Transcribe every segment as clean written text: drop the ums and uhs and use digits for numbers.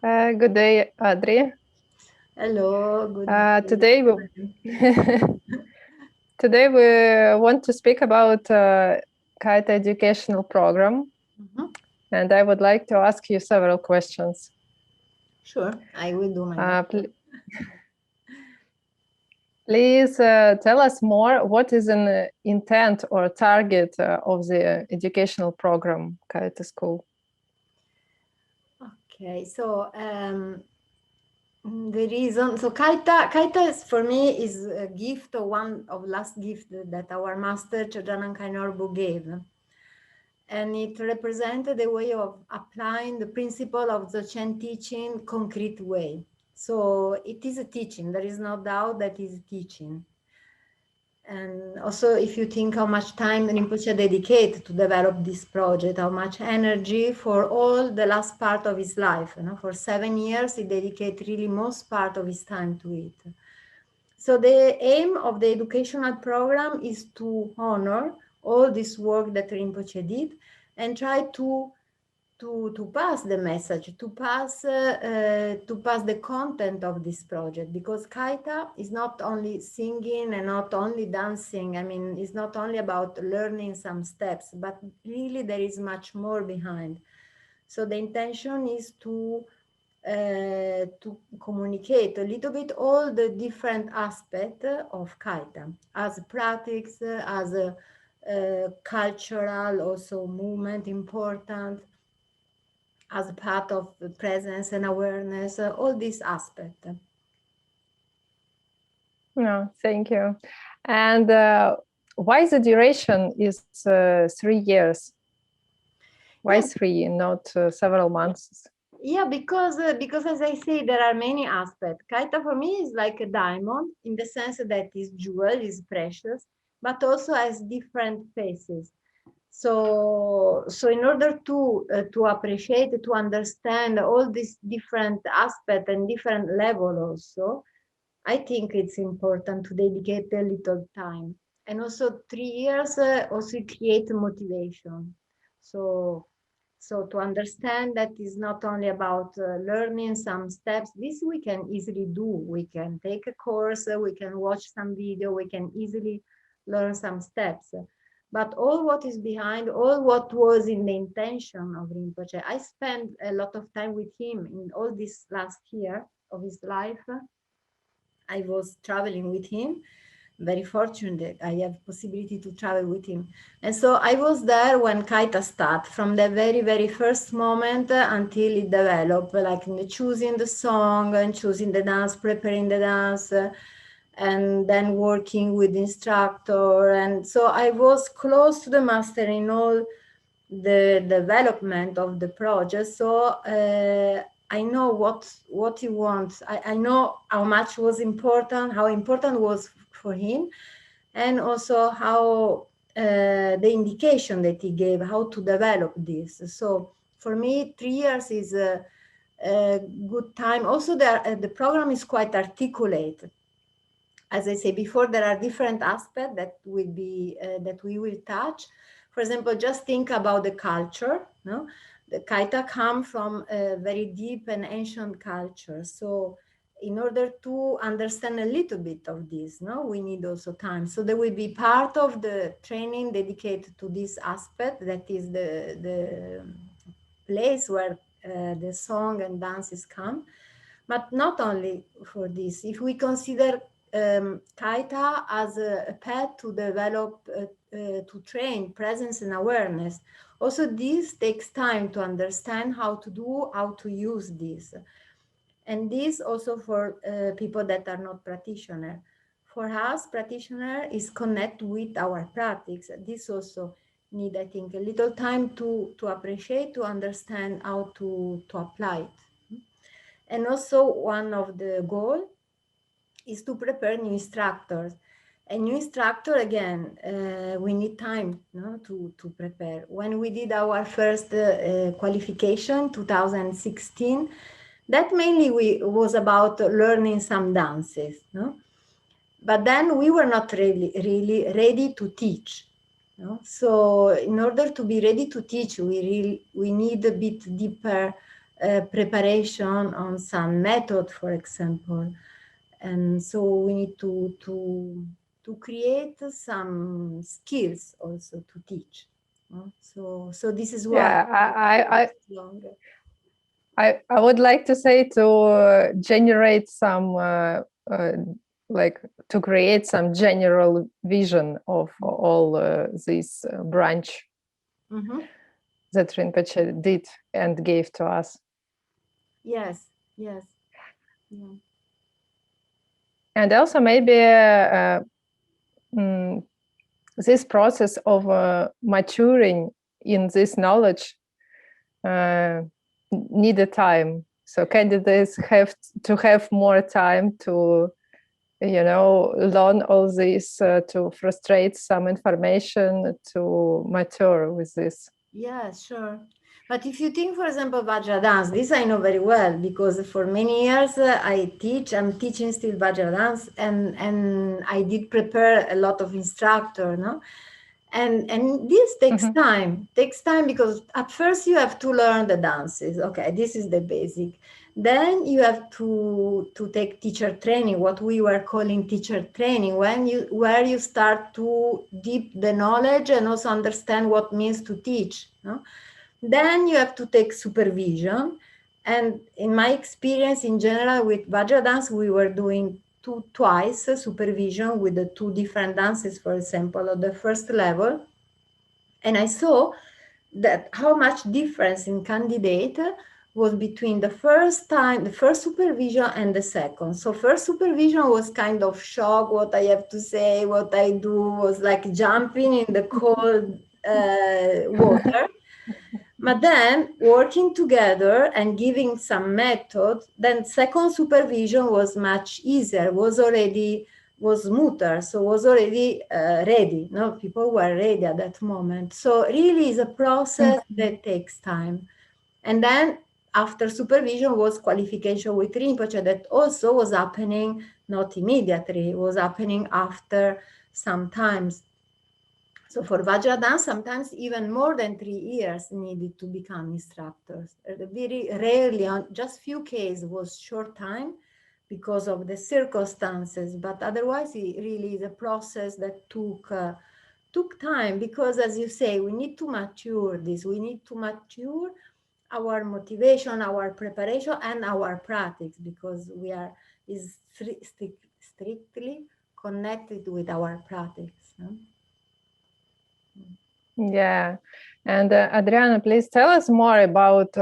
Good day, Adri. Hello, good Today we day. today we want to speak about Khaita educational program, Mhm. and I would like to ask you several questions. Sure, I will do my best. Uh, pl- please tell us more. What is an intent or target of the educational program Khaita School? Okay, so the reason, so Khaita is, for me is a gift, or one of last gift that our master Adriana gave, and it represented a way of applying the principle of the Chen teaching concrete way. So it is a teaching. There is no doubt that it is teaching. And also, if you think how much time Rinpoche dedicated to develop this project, how much energy for all the last part of his life, for 7 years, he dedicated really most part of his time to it. So the aim of the educational program is to honor all this work that Rinpoche did and try to pass the message, to pass the content of this project, because Khaita is not only singing and not only dancing. I mean, it's not only about learning some steps, but really there is much more behind. So the intention is to communicate a little bit all the different aspects of Khaita as practice, as a cultural also movement important, as part of the presence and awareness, all these aspects. No, thank you. And why the duration is 3 years? Why Yeah, three, not several months? yeah, because as I say, there are many aspects. Kaita for me is like a diamond in the sense that is jewel, is precious, but also has different faces. So in order to appreciate, to understand all these different aspects and different level also, I think it's important to dedicate a little time. And also 3 years also create motivation. So so to understand that is not only about learning some steps. This we can easily do. We can take a course, we can watch some video, we can easily learn some steps. But all what is behind, all what was in the intention of Rinpoche, I spent a lot of time with him in all this last year of his life. I was traveling with him. Very fortunate I have possibility to travel with him. And so I was there when Kaita start from the very, very first moment until it developed, like in the choosing the song and choosing the dance, preparing the dance, and then working with the instructor. And so I was close to the master in all the development of the project. So I know what he wants. I know how much was important, how important was for him, and also how the indication that he gave, how to develop this. So for me, 3 years is a good time. Also, the program is quite articulate. As I say before, there are different aspects that we will touch. For example, just think about the culture. No, the Kaita come from a very deep and ancient culture. So, in order to understand a little bit of this, no, we need also time. So there will be part of the training dedicated to this aspect. That is the place where the song and dances come. But not only for this, if we consider Kaita as a path to develop, to train presence and awareness, also this takes time to understand how to do, how to use this. And this also for people that are not practitioner. For us, practitioner is connect with our practice. This also need, I think, a little time to appreciate, to understand how to apply it. And also one of the goal is to prepare new instructors. A new instructor, again, we need time, no, to prepare. When we did our first qualification, 2016, that mainly was about learning some dances, no? But then we were not really ready to teach. No? So in order to be ready to teach, we need a bit deeper preparation on some method, for example. And so we need to create some skills also to teach. So this is why Yeah, it's longer. I would like to say to generate some like to create some general vision of all this branch Mm-hmm. that Rinpoche did and gave to us. Yes, yes. Yeah. And also maybe mm, this process of maturing in this knowledge uh, needed time. So candidates have to have more time to, learn all this, to frustrate some information, to mature with this. Yeah, sure. But if you think, for example, Vajra dance, this I know very well because for many years I'm teaching still Vajra dance, and I did prepare a lot of instructor, no? And this takes time because at first you have to learn the dances. Okay, this is the basic. Then you have to take teacher training, what we were calling teacher training, where you start to deep the knowledge and also understand what means to teach, no? Then you have to take supervision. And in my experience in general with Vajra dance, we were doing twice supervision with the two different dances, for example, at the first level. And I saw that how much difference in candidate was between the first time, the first supervision and the second. So first supervision was kind of shock, what I have to say, what I do was like jumping in the cold water. But then working together and giving some method, then second supervision was much easier, was smoother, so was already ready. No, people were ready at that moment. So really is a process that takes time. And then after supervision was qualification with Rinpoche that also was happening not immediately, it was happening after some times. So for Vajradhan, sometimes even more than 3 years needed to become instructors. Very rarely, on just few cases was short time because of the circumstances, but otherwise it really is a process that took time because, as you say, we need to mature this. We need to mature our motivation, our preparation, and our practice because we are is strictly connected with our practice. No? Yeah. And Adriana, please tell us more about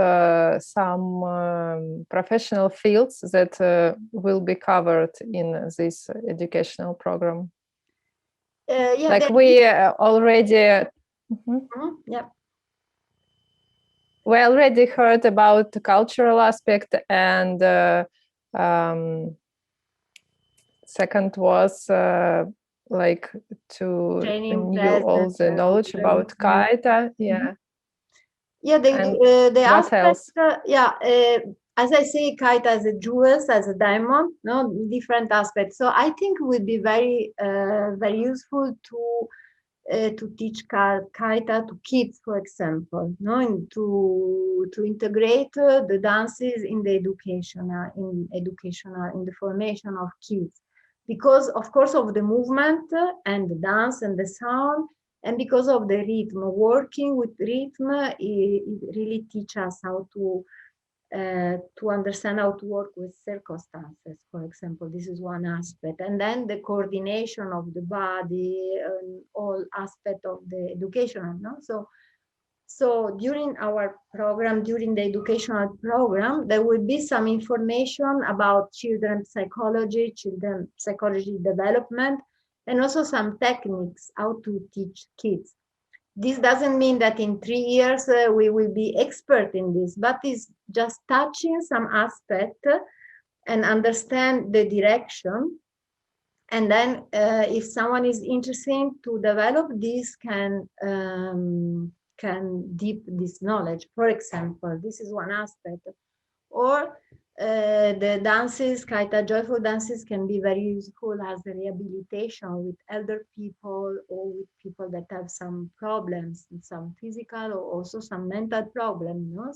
some professional fields that will be covered in this educational program. Yeah, Like we already, yeah. we already heard about the cultural aspect, and second was like to Training knew all present. the knowledge about Khaita. Yeah. Yeah, And the what aspect, else? as I say, kite as a jewels, as a diamond, no, different aspects. So I think it would be very useful to teach kaita to kids, for example, no, and to integrate the dances in the educational in the formation of kids, because of course of the movement and the dance and the sound, and because of the rhythm. Working with rhythm, it really teaches us how to understand how to work with circumstances, for example. This is one aspect. And then the coordination of the body and all aspect of the educational, no? So during our program, during the educational program, there will be some information about children psychology development, and also some techniques how to teach kids. This doesn't mean that in 3 years we will be expert in this, but it's just touching some aspect and understand the direction. And then if someone is interested to develop this, can deep this knowledge. For example, this is one aspect. Or the dances, Khaita joyful dances, can be very useful as a rehabilitation with elder people or with people that have some problems, some physical or also some mental problem. You know?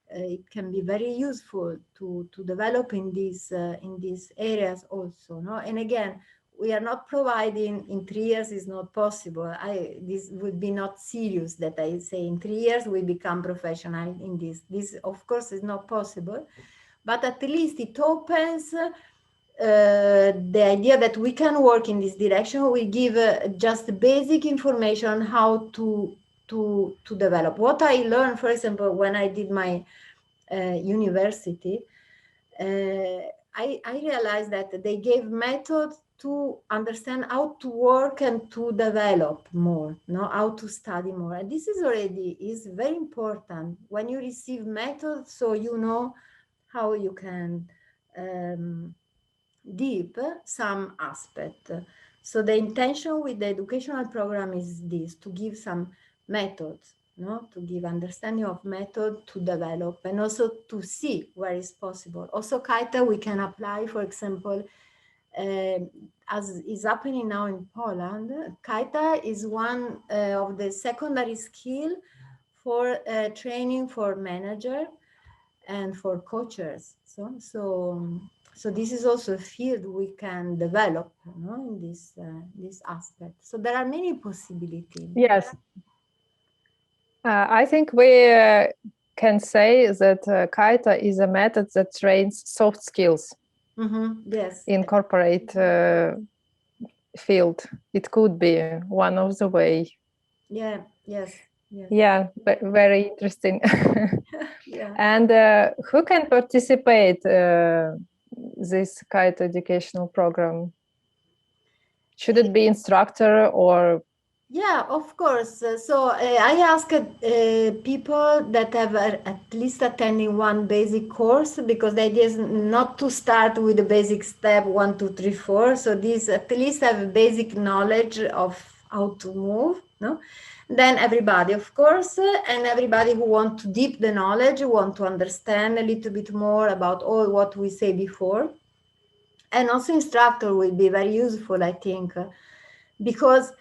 it can be very useful to develop in these areas also, no? And again, we are not providing in 3 years is not possible. This would be not serious that I say in 3 years we become professional in this. This of course is not possible, but at least it opens the idea that we can work in this direction. We give just basic information on how to develop. What I learned, for example, when I did my university, I realized that they gave methods to understand how to work and to develop more, no, how to study more. And this is already is very important when you receive methods, so you know how you can deep some aspect. So the intention with the educational program is this, to give some methods, no, to give understanding of method to develop and also to see where is possible. Also Khaita we can apply, for example, as is happening now in Poland. Khaita is one of the secondary skill for training for manager and for coaches. So this is also a field we can develop, you know, in this aspect. So there are many possibilities. Yes. I think we can say that Khaita is a method that trains soft skills Yes. in corporate field. It could be one of the way. Yeah. Yes. Yes. Yeah, very interesting. Yeah. And who can participate this Khaita educational program? Should it be instructor or? Yeah, of course. I asked people that have at least attending one basic course, because the idea is not to start with the basic step 1, 2, 3, 4. So these at least have a basic knowledge of how to move. No, then everybody, of course, and everybody who want to deep the knowledge, want to understand a little bit more about all what we say before, and also instructor will be very useful, I think, because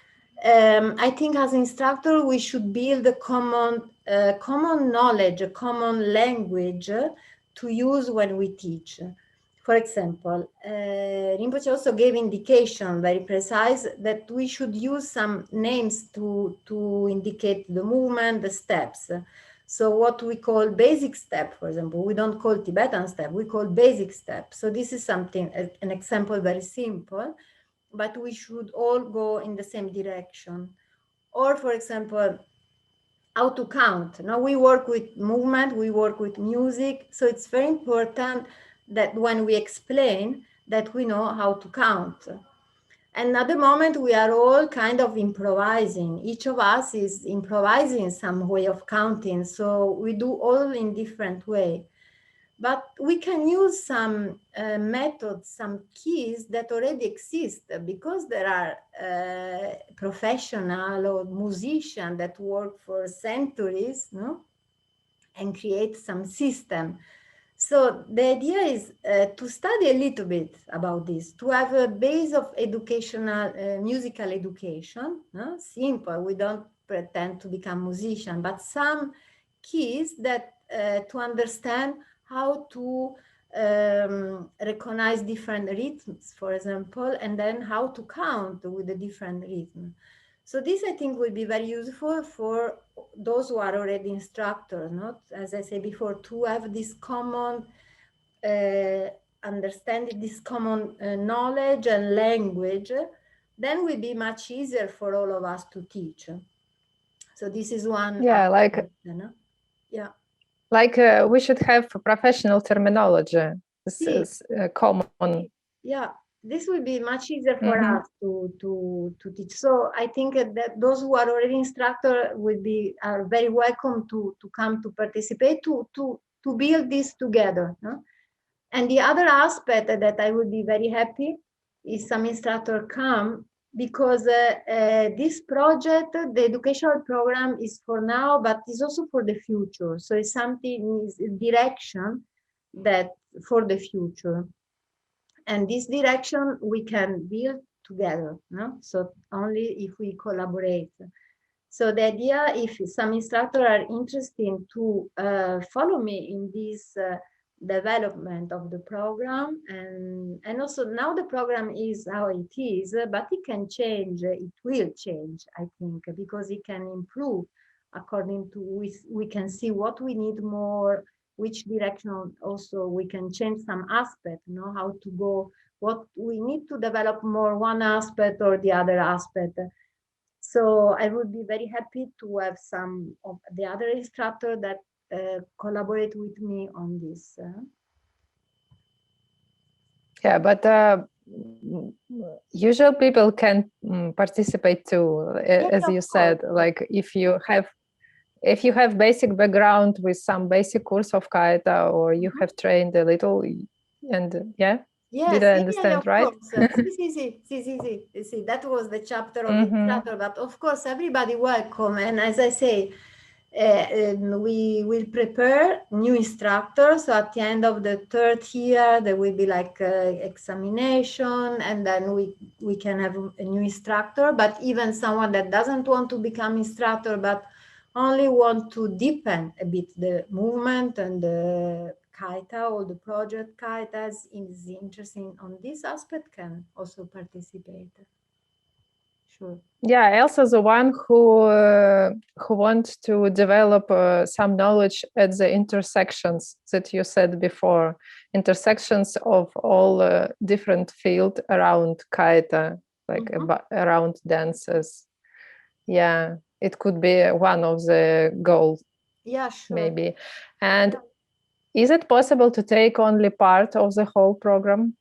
I think as instructor we should build a common knowledge, a common language to use when we teach. For example, Rinpoche also gave indication, very precise, that we should use some names to indicate the movement, the steps. So what we call basic step, for example, we don't call Tibetan step, we call basic step. So this is something, an example very simple, but we should all go in the same direction. Or, for example, how to count. Now we work with movement, we work with music, so it's very important that when we explain that we know how to count. And at the moment we are all kind of improvising. Each of us is improvising some way of counting, so we do all in different way. But we can use some methods, some keys that already exist, because there are professional or musicians that work for centuries, no? And create some system. So the idea is to study a little bit about this, to have a base of educational, musical education, no? Simple, we don't pretend to become musician, but some keys that to understand how to recognize different rhythms, for example, and then how to count with the different rhythm. So this, I think, will be very useful for those who are already instructors, not, as I said before, to have this common understanding, this common knowledge and language. Then will be much easier for all of us to teach. So this is one. Yeah, aspect, no? Yeah. Like we should have professional terminology. This is common. Yeah, this will be much easier for us to teach. So I think that those who are already instructor are very welcome to come to participate, to build this together. No? And the other aspect that I would be very happy is some instructor come, because this project, the educational program, is for now, but is also for the future. So it's something, is a direction that for the future. And this direction we can build together, no? So only if we collaborate. So the idea, if some instructors are interested to follow me in this development of the program, and also now the program is how it is, but it can change, it will change, I think, because it can improve according to, we can see what we need more, which direction also we can change some aspect, you know, how to go, what we need to develop more one aspect or the other aspect. So I would be very happy to have some of the other instructor that collaborate with me on this. Yeah, but usual people can participate too, Yeah, as of you course. said. Like if you have basic background with some basic course of Khaita, or you have trained a little, and Yes, did I yeah, understand of right? course. See, that was the chapter of the Mm-hmm. instructor, but of course, everybody welcome. And as I say, we will prepare new instructors. So at the end of the third year, there will be like examination, and then we can have a new instructor. But even someone that doesn't want to become instructor, but only want to deepen a bit the movement and the Khaita or the project Khaita is interesting on this aspect can also participate. Sure. Yeah, also the one who wants to develop some knowledge at the intersections that you said before, intersections of all different field around Khaita, like around dances. Yeah, it could be one of the goals. Yeah, sure. Maybe. And is it possible to take only part of the whole program?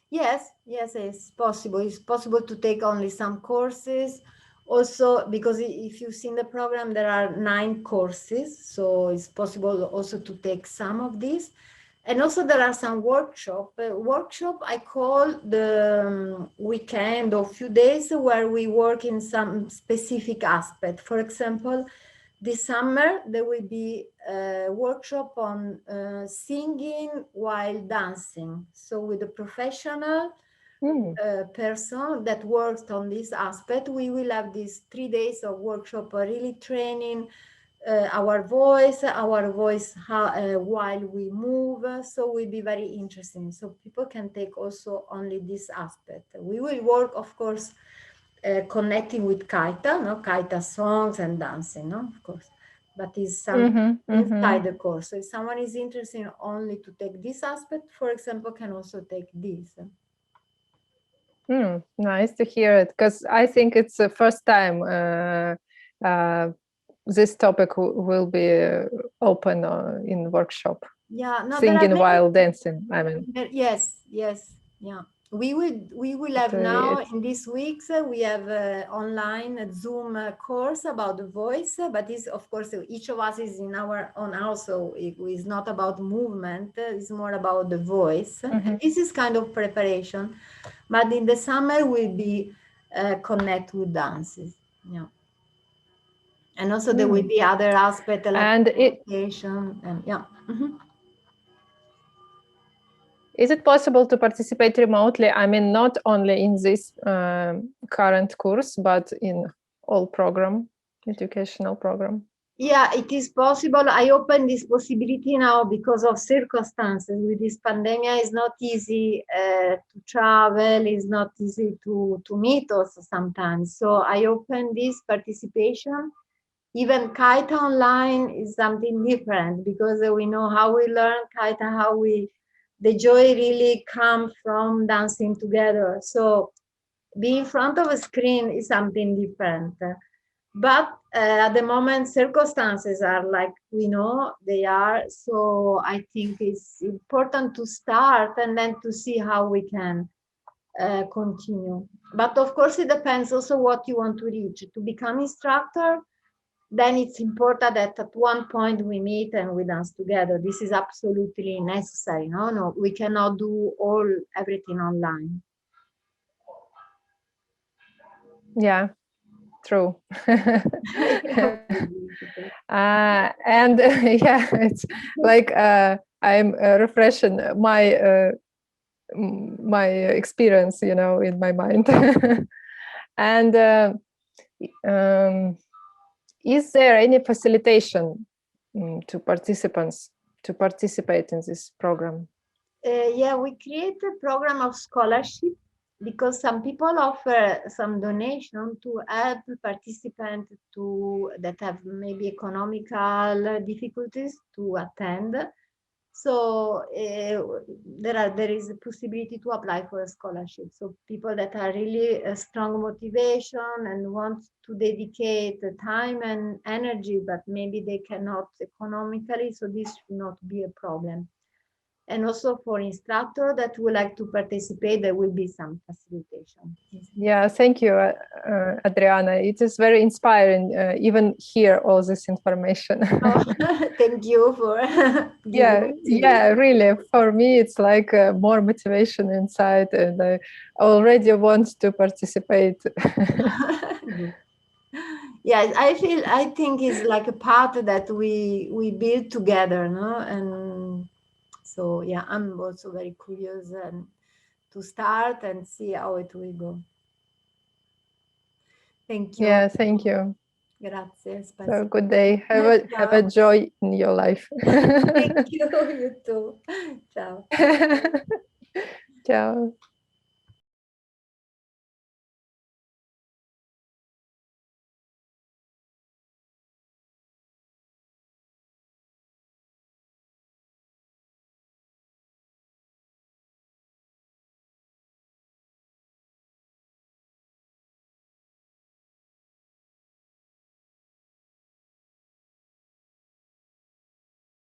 Yes, it's possible. It's possible to take only some courses. Also, because if you've seen the program, there are 9 courses, so it's possible also to take some of these. And also there are some workshop I call the weekend or few days where we work in some specific aspect. For example, this summer there will be a workshop on singing while dancing. So with a professional person that works on this aspect, we will have these 3 days of workshop really training our voice while we move. So will be very interesting. So people can take also only this aspect. We will work, of course, connecting with Khaita, no? Khaita songs and dancing, no? Of course. But is some inside the course. So if someone is interested only to take this aspect, for example, can also take this. Nice to hear it, because I think it's the first time this topic will be open in workshop. Yeah, no, Singing while dancing. I mean, yes, yeah. We will have now in these weeks we have online Zoom course about the voice, but this, of course, each of us is in our own house, so it is not about movement. It's more about the voice. And this is kind of preparation, but in the summer will be connect with dances. Yeah. And also there will be other aspects like communication and yeah. Is it possible to participate remotely? I mean, not only in this current course, but in all educational program? Yeah, it is possible. I open this possibility now because of circumstances. With this pandemic, it's not easy to travel. It's not easy to meet also sometimes. So I open this participation. Even Khaita online is something different because we know how we learn Khaita, the joy really comes from dancing together. So being in front of a screen is something different. But at the moment, circumstances are like we know they are. So I think it's important to start and then to see how we can continue. But of course, it depends also what you want to reach. To become instructor, then it's important that at one point we meet and we dance together. This is absolutely necessary. No, we cannot do everything online. Yeah, true. And yeah, it's like I'm refreshing my experience, in my mind. And Is there any facilitation to participants to participate in this program? Yeah, we create a program of scholarship because some people offer some donation to help participants that have maybe economical difficulties to attend. So there is a possibility to apply for a scholarship. So people that are really a strong motivation and want to dedicate the time and energy, but maybe they cannot economically, so this should not be a problem. And also for instructor that would like to participate, there will be some facilitation. Yeah, thank you, Adriana. It is very inspiring, even hear all this information. Oh, thank you for yeah, really. For me, it's like more motivation inside, and I already want to participate. Yes, I think it's like a path that we build together, no? And so yeah, I'm also very curious and to start and see how it will go. Thank you. Yeah, thank you. Grazie. So good day. Have a joy in your life. Thank you. You too. Ciao. Ciao.